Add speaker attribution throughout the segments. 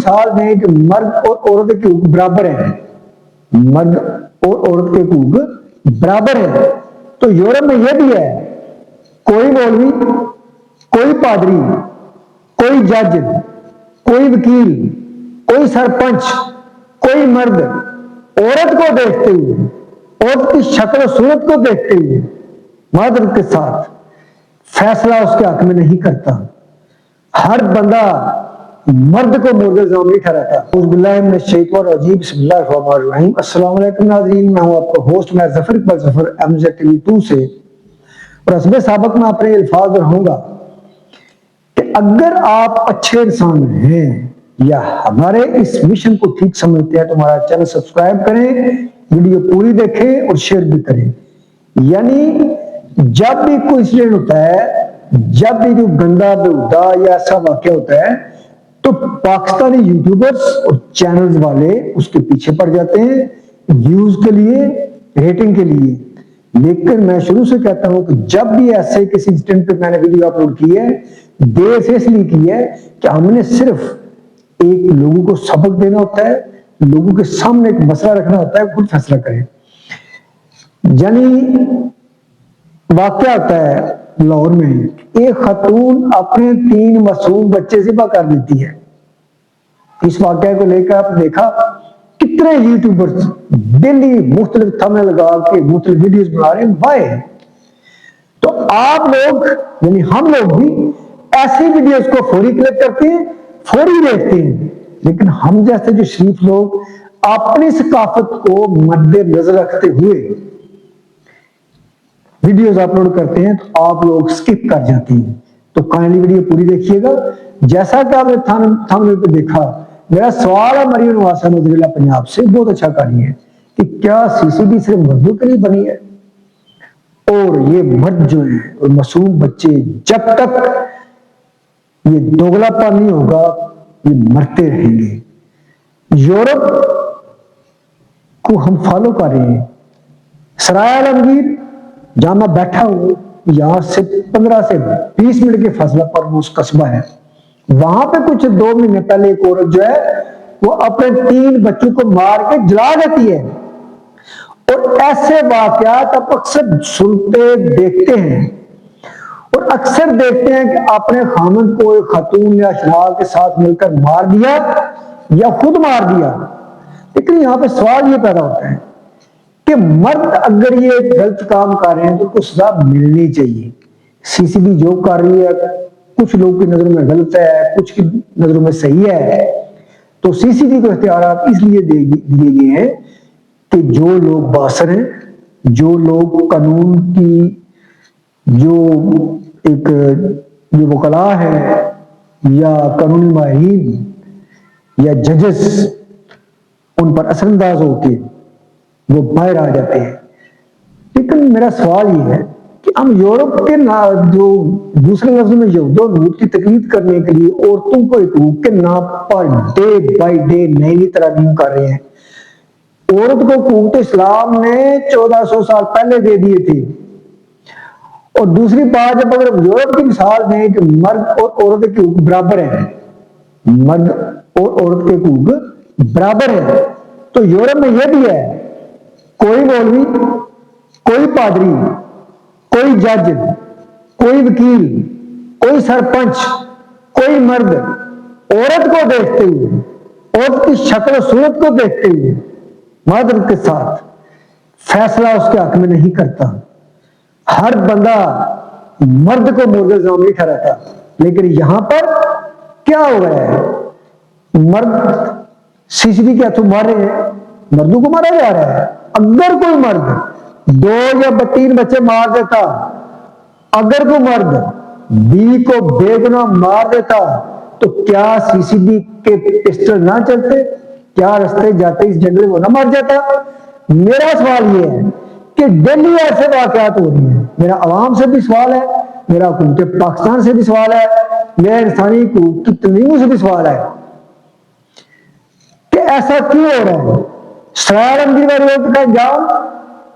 Speaker 1: مثال دیں کہ مرد اور عورت کے حقوق برابر ہیں، مرد اور عورت کے حقوق برابر ہیں، تو یورپ میں یہ بھی ہے، کوئی مولوی، کوئی پادری، کوئی جج، کوئی وکیل، کوئی سرپنچ، کوئی مرد عورت کو دیکھتے ہوئے، عورت کی شکل و صورت کو دیکھتے ہوئے معذرت کے ساتھ فیصلہ اس کے حق میں نہیں کرتا۔ ہر بندہ مرد کو مورد الزام نہیں ٹھہراتا۔ اعوذ باللہ من الشیطان الرجیم، بسم اللہ الرحمن الرحیم۔ السلام علیکم ناظرین، میں ہوں آپ کا ہوسٹ، میں ظفر اقبال ظفر MZ TV2 سے، اور حسب سابق میں اپنے الفاظ رہوں گا کہ اگر آپ اچھے انسان ہیں یا ہمارے اس مشن کو ٹھیک سمجھتے ہیں تو ہمارا چینل سبسکرائب کریں، ویڈیو پوری دیکھیں اور شیئر بھی کریں۔ یعنی جب بھی کوئی انسیڈنٹ ہوتا ہے، جب بھی کوئی گندا بےہودہ یا ایسا واقعہ ہوتا ہے تو پاکستانی یوٹیوبرز اور چینلز والے اس کے پیچھے پڑ جاتے ہیں ویوز کے لیے، ریٹنگ کے لیے۔ لیکن میں شروع سے کہتا ہوں کہ جب بھی ایسے کسی انسیڈنٹ پہ میں نے ویڈیو اپلوڈ کی ہے، دیر سے اس لیے کی ہے کہ ہم نے صرف ایک لوگوں کو سبق دینا ہوتا ہے، لوگوں کے سامنے ایک مسئلہ رکھنا ہوتا ہے، خود فیصلہ کریں۔ یعنی واقعہ ہوتا ہے لاہور میں، ایک خاتون اپنے 3 معصوم بچے ذبح کر دیتی ہے۔ اس واقعے کو لے کر آپ دیکھا کتنے یوٹیوبرز ڈیلی مختلف تھمبنیل لگا کے مختلف ویڈیوز بنا رہے ہیں، وائے؟ تو آپ لوگ یعنی ہم لوگ بھی ایسی ویڈیوز کو فوری کلک کرتے ہیں، فوری دیکھتے ہیں، لیکن ہم جیسے جو شریف لوگ اپنی ثقافت کو مد نظر رکھتے ہوئے ویڈیوز اپلوڈ کرتے ہیں تو آپ لوگ سکپ کر جاتے ہیں۔ تو کائنڈلی ویڈیو پوری دیکھیے گا۔ جیسا کہ آپ نے تھمبنیل پہ دیکھا، میرا سوال ہے مریم نواز صاحب ضلع پنجاب سے، بہت اچھا کاری ہے کہ کیا CCB صرف مردوں کے لیے بنی ہے؟ اور یہ مرد جو ہیں اور معصوم بچے جب تک یہ دوگلا پن نہیں ہوگا یہ مرتے رہیں گے۔ یورپ کو ہم فالو کر رہے ہیں۔ سرائے عالمگیر جہاں میں بیٹھا ہوں، یہاں سے 15 سے 20 منٹ کے فاصلہ پر وہ قصبہ ہے، وہاں پہ کچھ 2 مہینے پہلے ایک عورت جو ہے وہ اپنے 3 بچوں کو مار کے جلا دیتی ہے۔ اور ایسے واقعات آپ اکثر سنتے دیکھتے ہیں، اور اکثر دیکھتے ہیں کہ اپنے خامند کو ایک خاتون یا شرار کے ساتھ مل کر مار دیا یا خود مار دیا۔ لیکن یہاں پہ سوال یہ پیدا ہوتا ہے کہ مرد اگر یہ غلط کام کر رہے ہیں تو اس کو سزا ملنی چاہیے۔ CCB جو کر رہی ہے کچھ لوگوں کی نظروں میں غلط ہے، کچھ کی نظروں میں صحیح ہے، تو CCB کو اختیارات اس لیے دیے گئے ہیں کہ جو لوگ باثر ہیں، جو لوگ قانون کی جو ایک جو وکلاء ہے یا قانونی ماہرین یا ججز، ان پر اثر انداز ہو کے وہ باہر آ جاتے ہیں۔ لیکن میرا سوال یہ ہے کہ ہم یورپ کے جو دوسرے لفظوں میں یہود و نور کی تقلید کرنے کے لیے عورتوں کو حقوق کے نام پر ڈے بائی ڈے نئی ترامیم کر رہے ہیں۔ عورت کو حقوق اسلام نے 1400 سال پہلے دے دیے تھے۔ اور دوسری بات، جب اگر یورپ کی مثال دیں کہ مرد اور عورت کے حقوق برابر ہیں، مرد اور عورت کے حقوق برابر ہیں، تو یورپ میں یہ بھی ہے، کوئی مولوی، کوئی پادری، کوئی جج، کوئی وکیل، کوئی سرپنچ، کوئی مرد عورت کو دیکھتے ہوئے، عورت کی شکل و صورت کو دیکھتے ہوئے معذرت کے ساتھ فیصلہ اس کے حق میں نہیں کرتا۔ ہر بندہ مرد کو مورد الزام نہیں ٹھہراتا۔ لیکن یہاں پر کیا ہو رہا ہے؟ مرد CCB کے ہاتھوں مار رہے ہیں، مردوں کو مارا جا رہا ہے۔ اگر کوئی مرد 2 یا 3 بچے مار دیتا، اگر کوئی مرد بیوی کو بے گناہ مار دیتا تو کیا CCB کے پسٹل نہ چلتے؟ کیا رستے جاتے اس جنگل وہ نہ مر جاتا؟ میرا سوال یہ ہے کہ ڈیلی ایسے واقعات ہو رہی ہیں۔ میرا عوام سے بھی سوال ہے، میرا حکومت پاکستان سے بھی سوال ہے، میرا انسانی حقوق کی تنظیموں سے بھی سوال ہے کہ ایسا کیوں ہو رہا ہے؟ سرائے عالمگیر والے لوگ کا انجام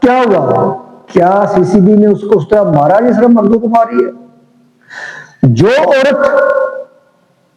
Speaker 1: کیا ہوا؟ کیا CCB نے اس کو اس طرح مارا جس طرح مردوں کو ماری ہے؟ جو عورت